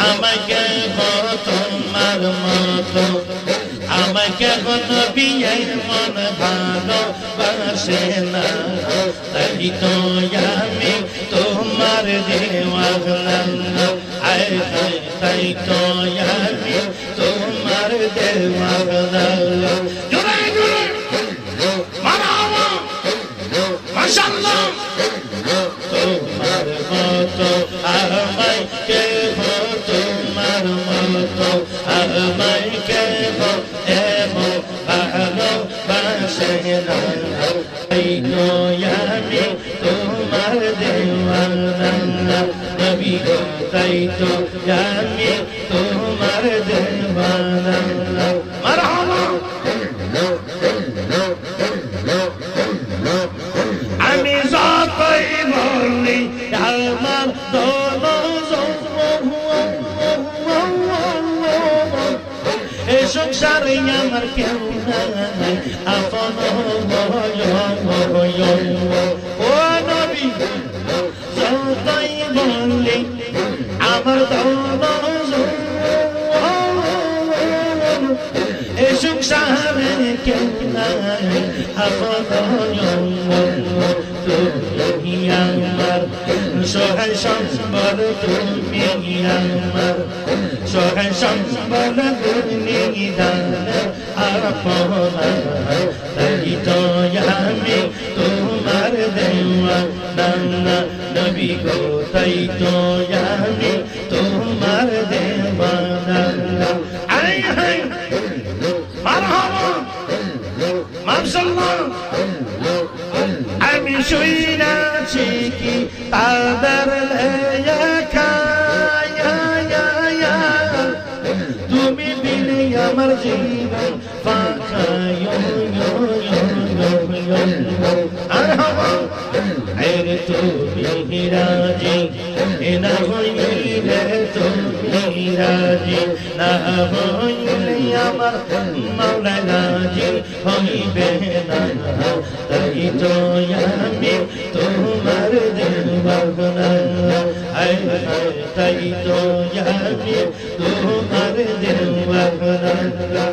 আমাকে তোমার মতো আমাকে নবী মন ভালোবাসে না, তাই তো আমি তোমার দেওয়ানা, তাই তো আমি তোমার দেওয়ানা। মাশাআল্লাহ তোমার মতো আমায় কে তোমার মতো আমায় কে এমন ভালোবাসে না, তাই তো আমি তোমার দেওয়ানা নবী গো, তাই তো আমি তোমার দেওয়ানা। মারহাবা আমি যতই বলি আমার দোল এ সংসারে আমার কেউ নাই আপন ও নবী, যতই বলি আমার দোল এ সংসারে কেউ নাই আপন তুমি আমার সহায় সম্বল, তুমি আমার সহায় সম্বল, তুমি দান আপনা, তাই তো আমি তোমার দেওয়ানা নবী গো, তাই তো আমি তোমার দেওয়ানা। আয় হায় মারহাবা মাশাআল্লাহ আমি শুইনাছি কি তাদের লেখা, তুমি বিনে আমার জীবন ফাঁকা, আরে তুমি রাজি না হইলে, তুমি রাজি না হইলে আমার মাওলা রাজি হইবে না, তাই তো আমি তোমার দেওয়ানা, তাই তো আমি তোমার দেওয়ানা।